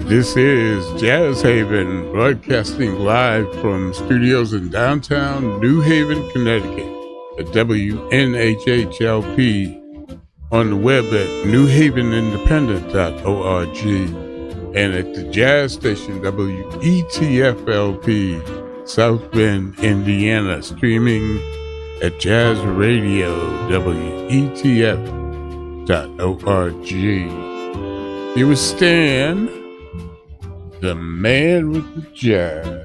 This is Jazz Haven, broadcasting live from studios in downtown New Haven, Connecticut at WNHHLP, on the web at newhavenindependent.org, and at the jazz station WETFLP, South Bend, Indiana, streaming at jazzradio.wetf.org. Here was Stan, the man with the jazz.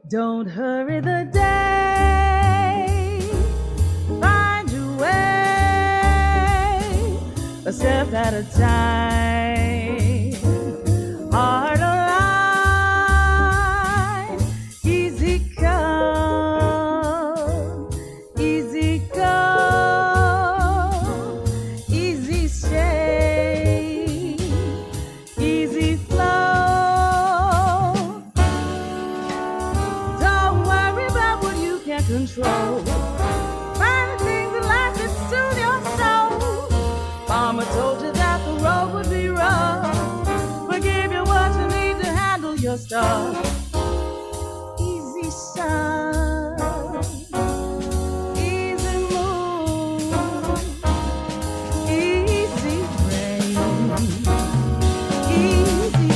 Don't hurry the day, find your way, a step at a time, heart aligned, easy come, easy go, easy stay, easy flow. Control. Find the things in life that soothe your soul. Mama told you that the road would be rough, but give you what you need to handle your stuff. Easy sun, easy moon, easy rain, easy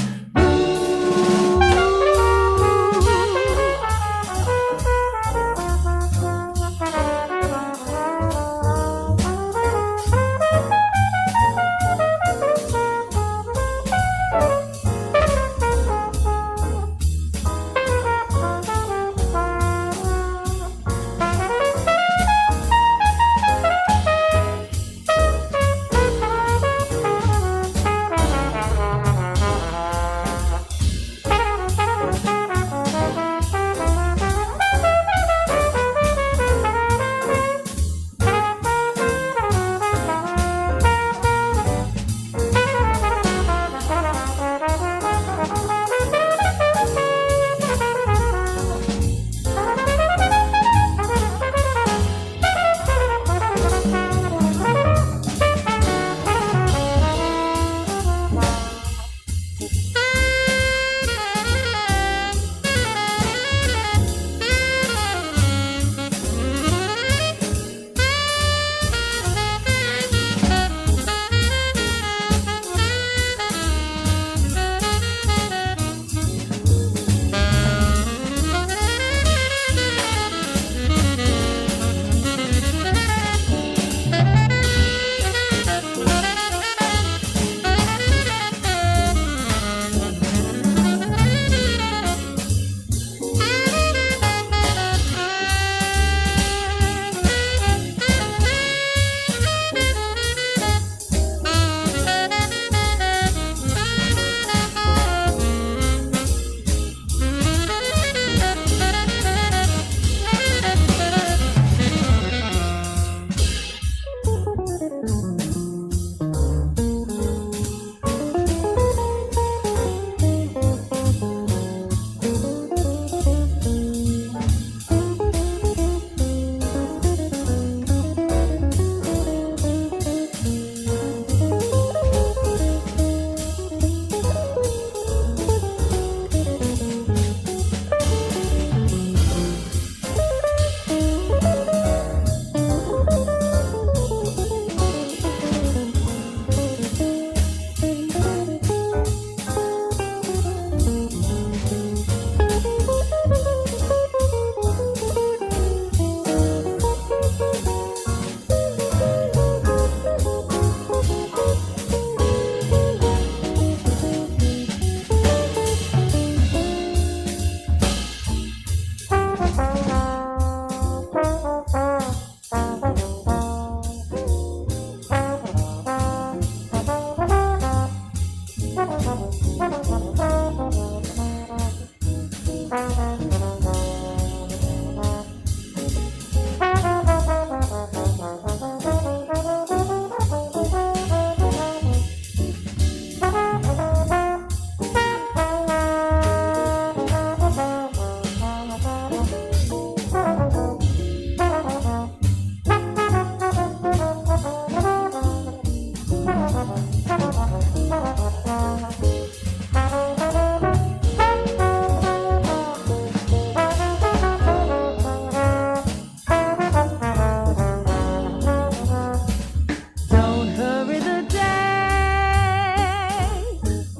Don't hurry the day,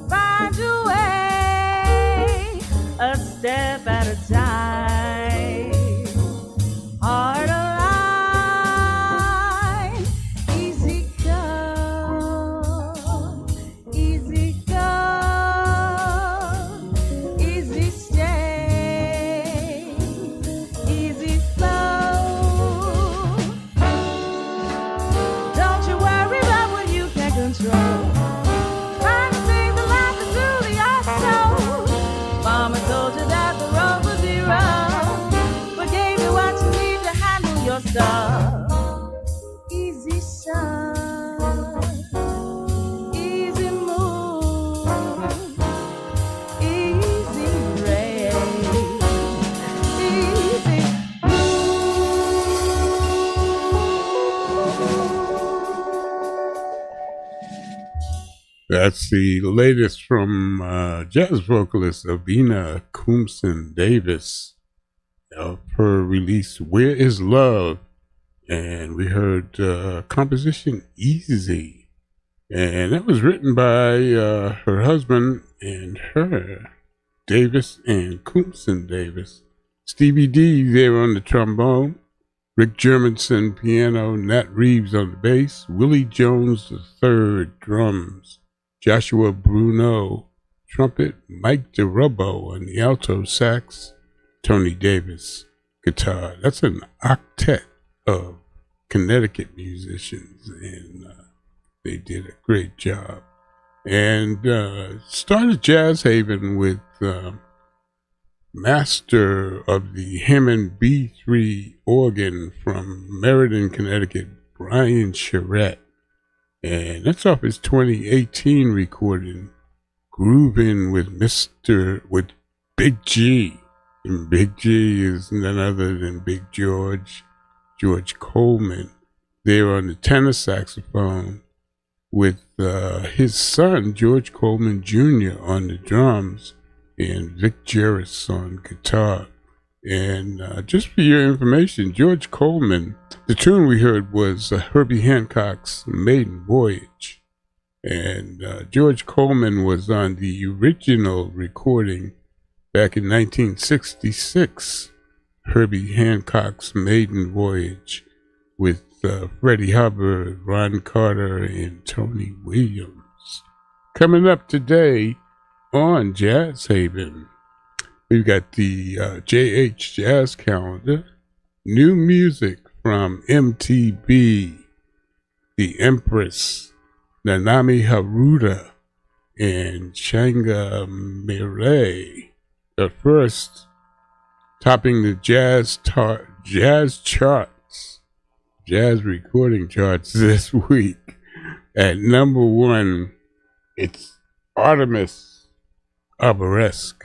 find your way, a step at a time. Heart aligned, easy come, easy go, easy stay, easy flow. Don't you worry about what you can't control. Try to sing the life that's truly your soul. Mama told you that the road would be rough, but gave you what you need to handle your stuff. Easy sun, easy moon, easy rain, easy That's the latest from jazz vocalist Avina Coomson Davis of her release Where Is Love? And we heard composition Easy. And that was written by her husband and her, Davis and Coomson Davis. Stevie D there on the trombone, Rick Germanson piano, Nat Reeves on the bass, Willie Jones III drums, Joshua Bruno trumpet, Mike DeRubbo on the alto sax, Tony Davis guitar. That's an octet of Connecticut musicians, and they did a great job. And started Jazz Haven with master of the Hammond B3 organ from Meriden, Connecticut, Brian Charette. And that's off his 2018 recording, Groovin' with Big G. And Big G is none other than Big George Coleman. There on the tenor saxophone with his son, George Coleman Jr. on the drums, and Vic Jerris on guitar. And just for your information, George Coleman, the tune we heard was Herbie Hancock's Maiden Voyage. And George Coleman was on the original recording back in 1966, Herbie Hancock's Maiden Voyage, with Freddie Hubbard, Ron Carter, and Tony Williams. Coming up today on Jazz Haven, we've got the JH Jazz Calendar, new music from MTB, The Empress, Nanami Haruta, and Changa Mireille. But first, topping the jazz charts, jazz recording charts this week. At number one, it's Artemis Arboresque.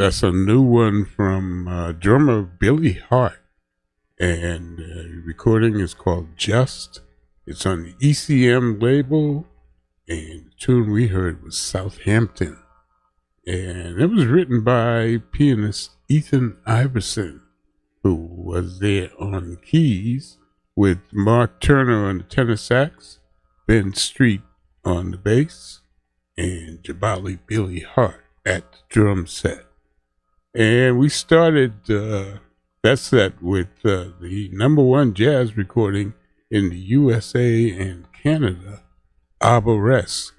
That's a new one from drummer Billy Hart. And the recording is called Just. It's on the ECM label. And the tune we heard was Southampton. And it was written by pianist Ethan Iverson, who was there on the keys, with Mark Turner on the tenor sax, Ben Street on the bass, and Jabali Billy Hart at the drum set. And we started that set with the #1 jazz recording in the USA and Canada, Arboresque,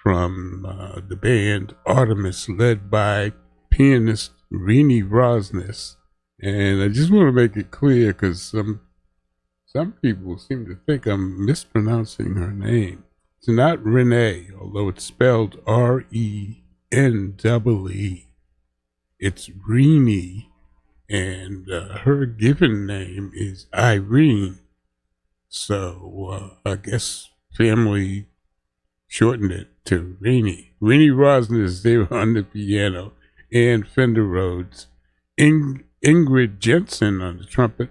from the band Artemis, led by pianist Rini Rosnes. And I just want to make it clear, because some people seem to think I'm mispronouncing her name. It's not Renee, although it's spelled Renee. It's Rini, and her given name is Irene. So I guess family shortened it to Rini. Rini Rosner is there on the piano, and Fender Rhodes. Ingrid Jensen on the trumpet,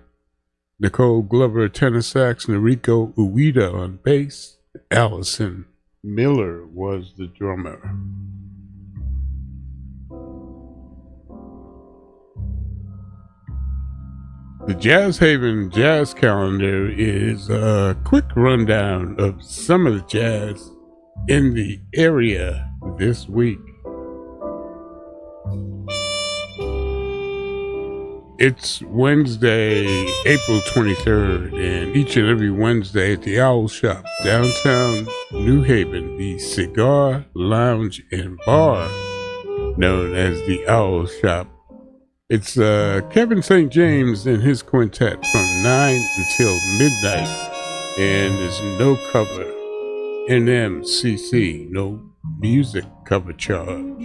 Nicole Glover tenor sax, Noriko Ueda on bass. Allison Miller was the drummer. The Jazz Haven Jazz Calendar is a quick rundown of some of the jazz in the area this week. It's Wednesday, April 23rd, and each and every Wednesday at the Owl Shop, downtown New Haven, the cigar, lounge, and bar known as the Owl Shop. It's Kevin St. James and his quintet from 9 until midnight, and there's no cover, NMCC, no music cover charge.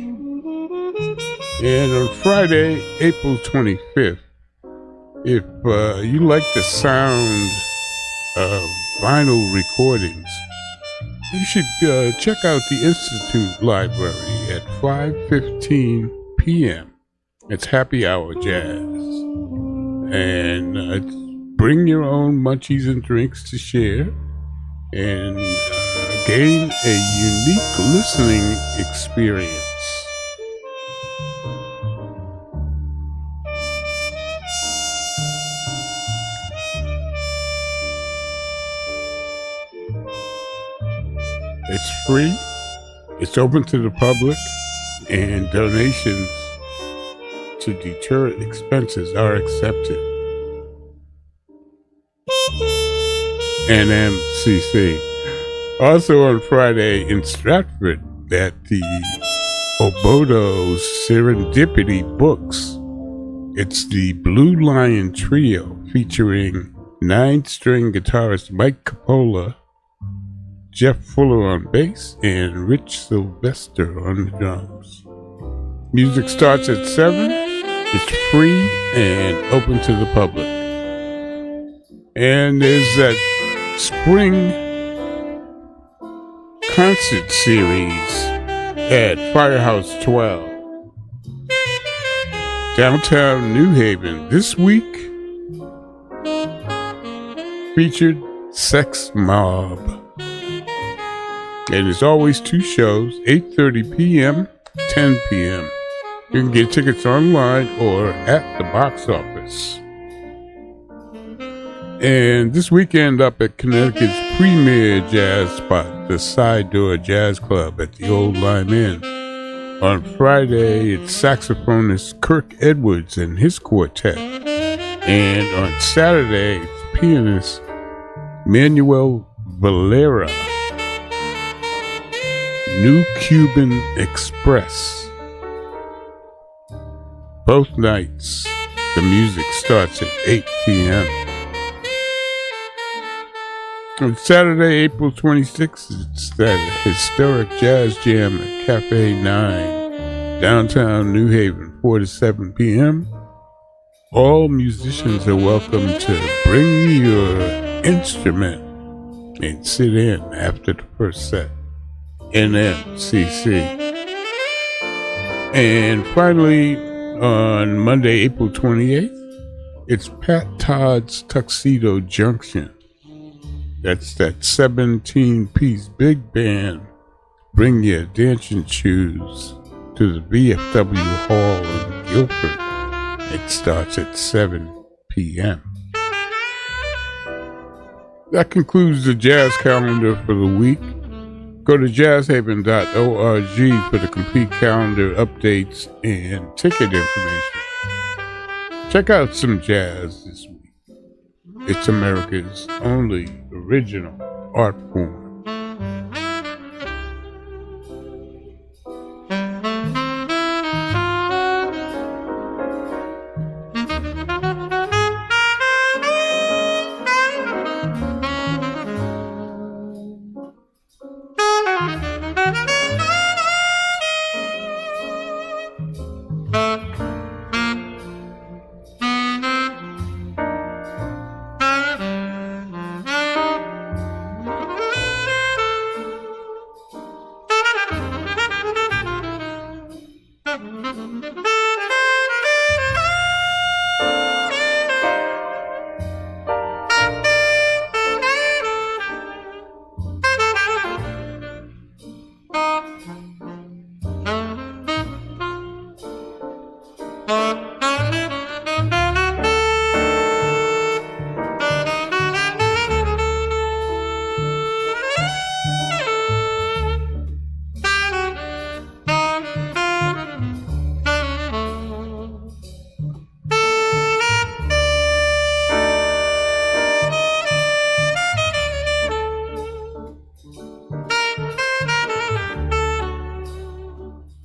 And on Friday, April 25th, if you like the sound of vinyl recordings, you should check out the Institute Library at 5:15 p.m. It's happy hour jazz. And bring your own munchies and drinks to share and gain a unique listening experience. It's free, it's open to the public, and donations to deter expenses are accepted. NMCC. Also on Friday in Stratford at the Obodo Serendipity Books, it's the Blue Lion Trio featuring 9-string guitarist Mike Capola, Jeff Fuller on bass, and Rich Sylvester on the drums. Music starts at 7. It's free and open to the public. And there's that spring concert series at Firehouse 12, downtown New Haven. This week featured Sex Mob. And there's always 2 shows, 8:30 p.m., 10 p.m. You can get tickets online or at the box office. And this weekend up at Connecticut's premier jazz spot, the Side Door Jazz Club at the Old Lime Inn. On Friday, it's saxophonist Kirk Edwards and his quartet. And on Saturday, it's pianist Manuel Valera. New Cuban Express. Both nights, the music starts at 8 p.m. On Saturday, April 26th, it's that historic jazz jam at Cafe 9, downtown New Haven, 4 to 7 p.m. All musicians are welcome to bring your instrument and sit in after the first set. NMCC. And finally, on Monday, April 28th, it's Pat Todd's Tuxedo Junction. That's that 17-piece big band. Bring your dancing shoes to the VFW Hall in Guilford. It starts at 7 p.m. That concludes the jazz calendar for the week. Go to jazzhaven.org for the complete calendar updates and ticket information. Check out some jazz this week. It's America's only original art form.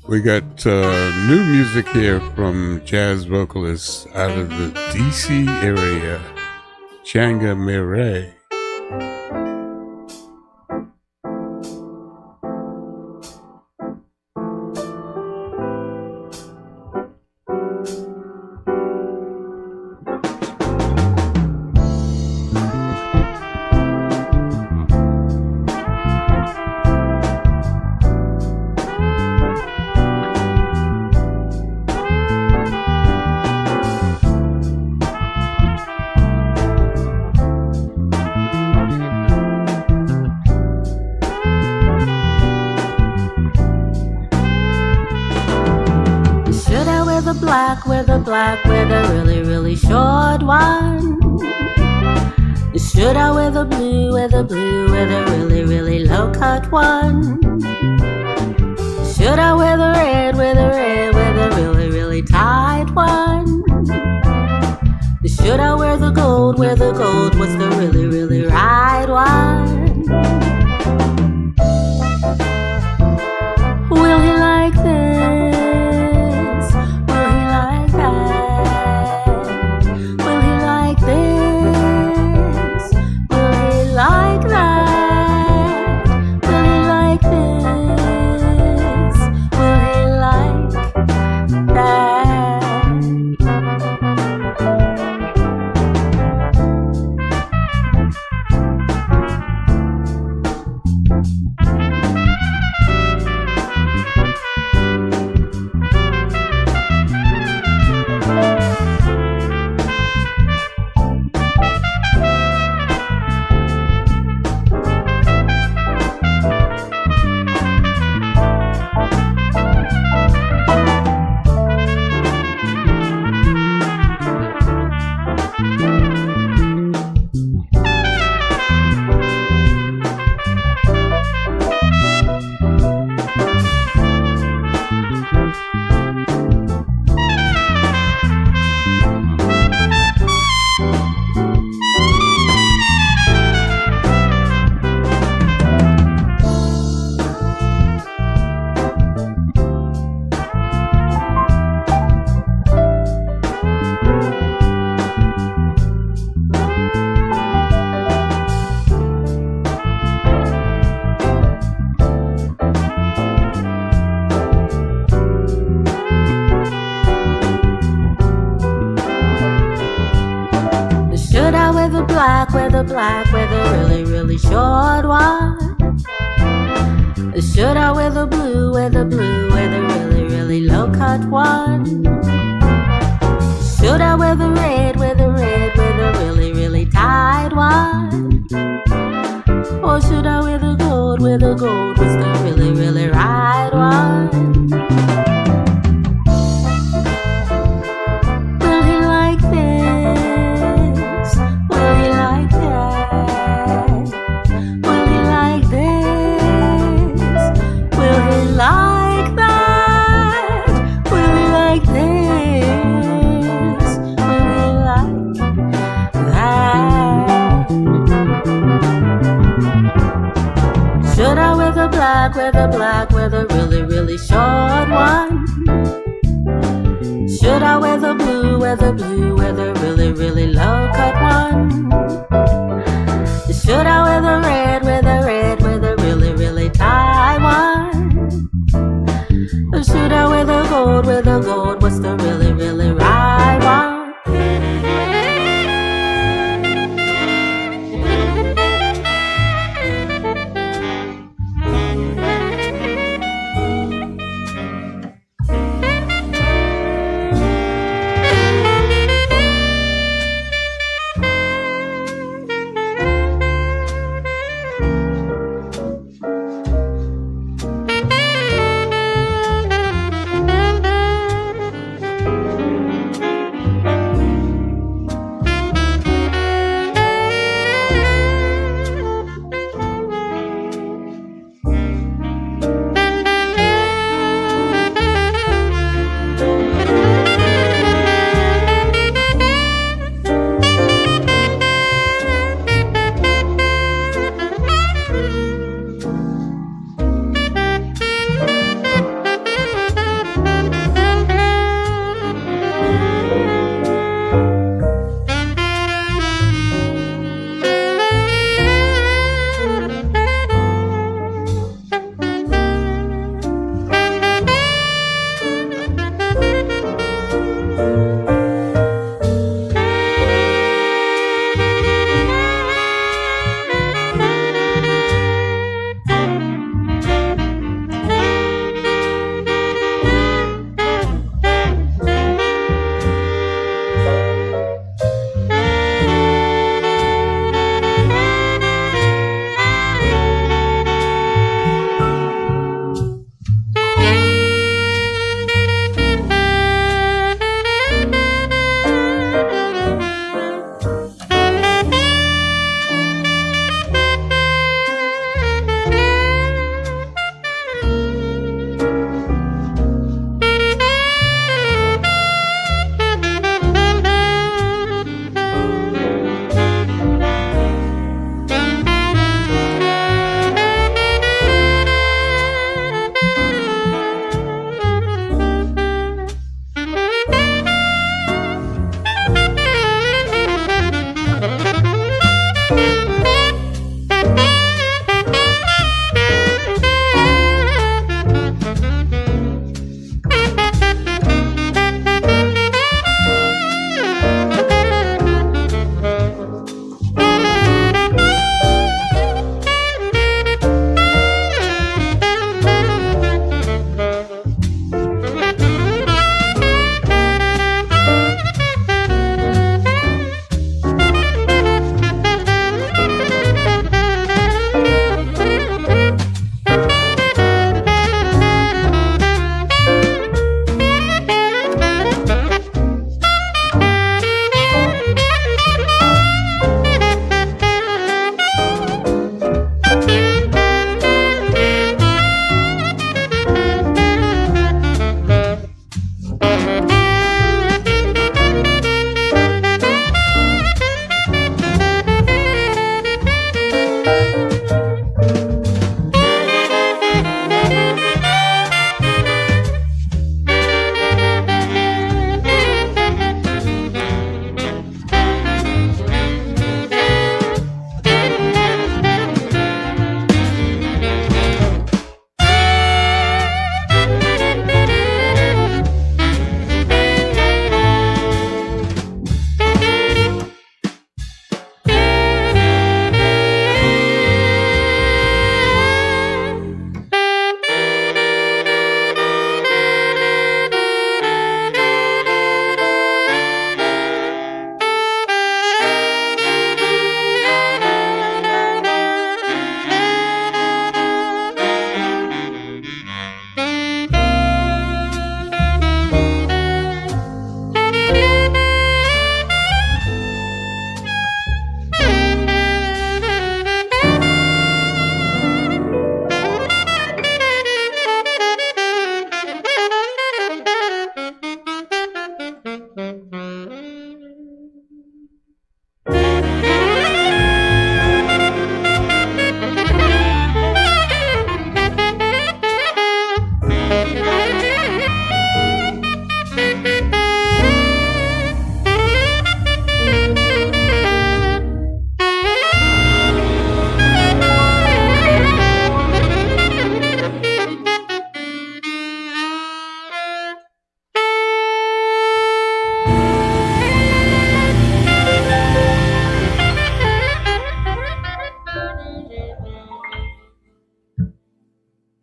We got new music here from jazz vocalists out of the DC area, Changa Mireille. With a really, really short one. Should I wear the blue, with a really, really low cut one? Should I wear the red, with a really, really tight one? Should I wear the gold, what's the really, really right one? Will he like this? With a really, really short one? Should I wear the blue, with a really, really low cut one? I wear the red, wear the red, wear the really, really tight one? Or should I wear the gold, what's the really, really right one? Will he like this? Will he like that? Will he like this? Will he like that? Will he like this? Will he like that? Should I wear the black, wear the black, wear the really, really short one? Should I wear the blue, wear the blue, wear the really, really low cut one? Should I wear the red, wear the red, wear the really, really tight one? Or should I wear the gold, what's the really, really right one?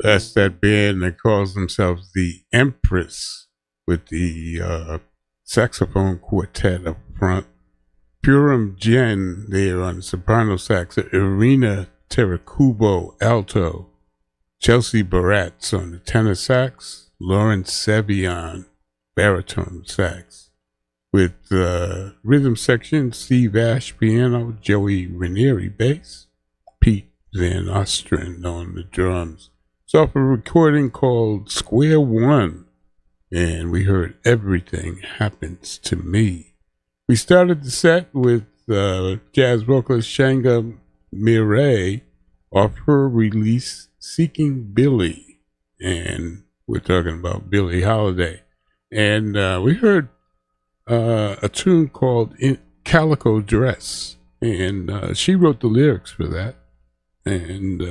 That's that band that calls themselves the Empress with the saxophone quartet up front. Purim Jen there on the soprano sax, Irina Terakubo alto, Chelsea Baratz on the tenor sax, Lawrence Sevion baritone sax. With rhythm section, Steve Ash piano, Joey Ranieri bass, Pete Van Ostrin on the drums. It's off a recording called Square One, and we heard Everything Happens to Me. We started the set with jazz vocalist Shanga Mireille off her release Seeking Billy, and we're talking about Billie Holiday. And we heard a tune called Calico Dress, and she wrote the lyrics for that, and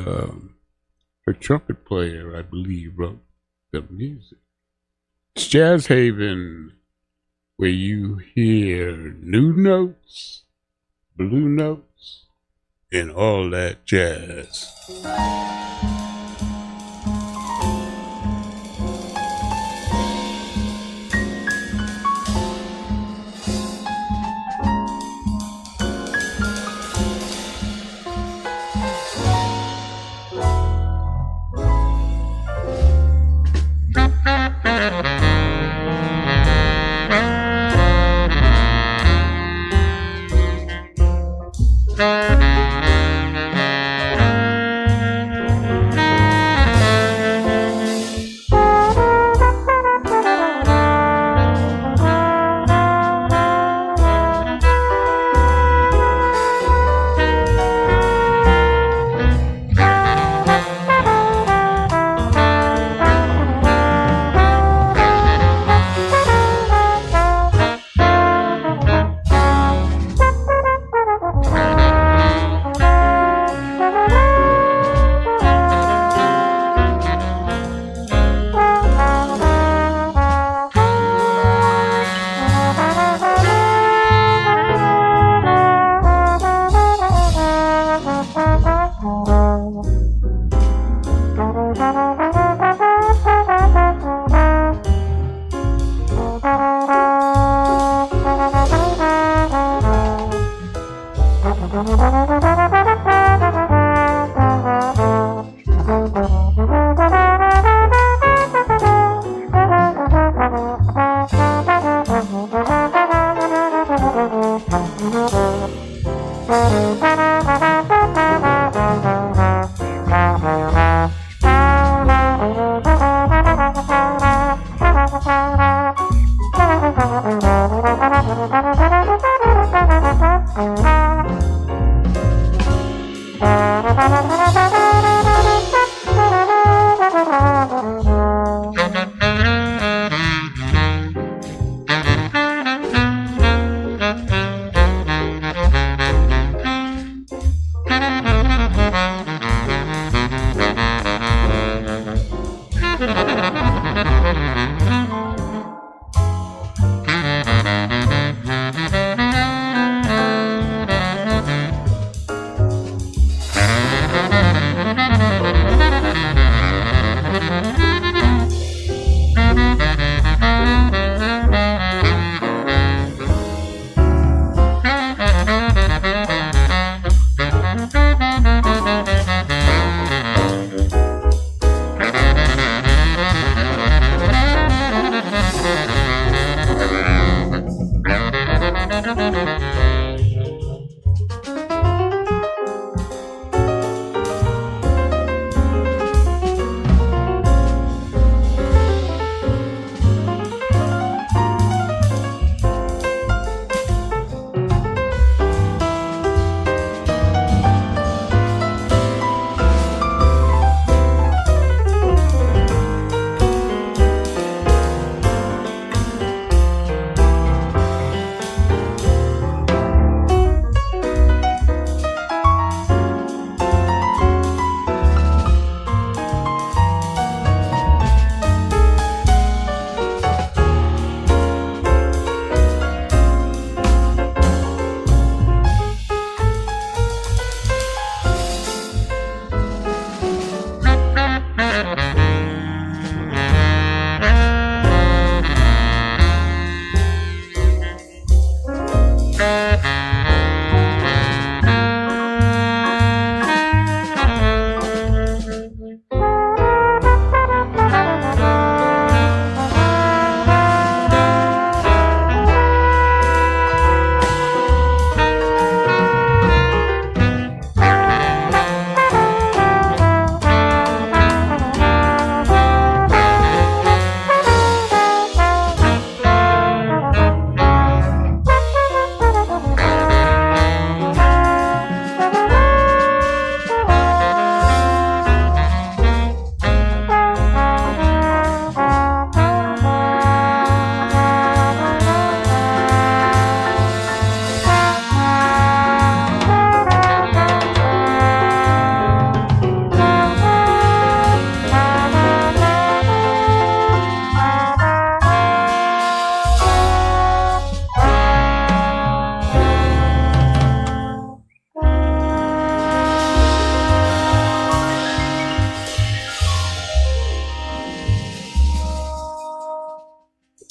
her trumpet player, I believe, wrote the music. It's Jazz Haven, where you hear new notes, blue notes, and all that jazz.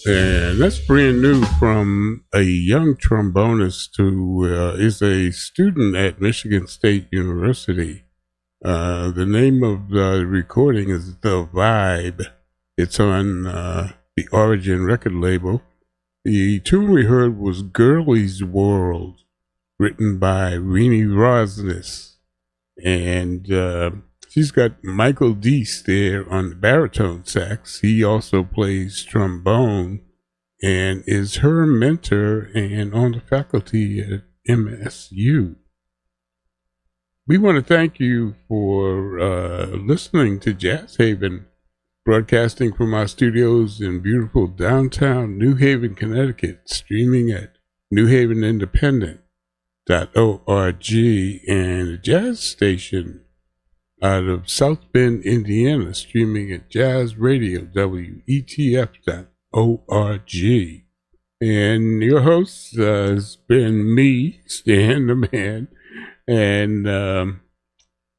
And that's brand new from a young trombonist who is a student at Michigan State University. The name of the recording is The Vibe. It's on the Origin record label. The tune we heard was Girlie's World, written by Rini Rosnes. And she's got Michael Deese there on the baritone sax. He also plays trombone and is her mentor and on the faculty at MSU. We want to thank you for listening to Jazz Haven, broadcasting from our studios in beautiful downtown New Haven, Connecticut, streaming at newhavenindependent.org, and a jazz station out of South Bend, Indiana, streaming at Jazz Radio, WETF.org. And your host has been me, Stan the Man, and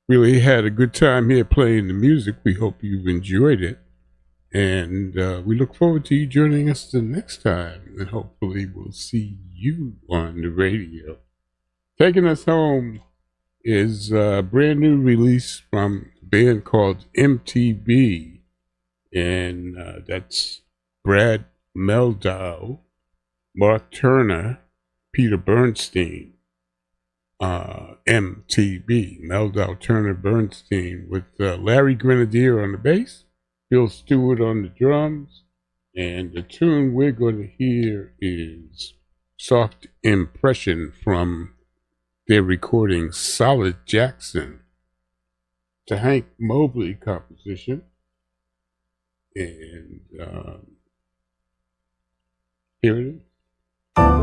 really had a good time here playing the music. We hope you've enjoyed it. And we look forward to you joining us the next time. And hopefully we'll see you on the radio. Taking us home is a brand new release from a band called MTB. And that's Brad Mehldau, Mark Turner, Peter Bernstein. MTB, Mehldau, Turner, Bernstein, with Larry Grenadier on the bass, Bill Stewart on the drums, and the tune we're going to hear is Soft Impression from their recording Solid Jackson. It's a Hank Mobley composition, and here it is.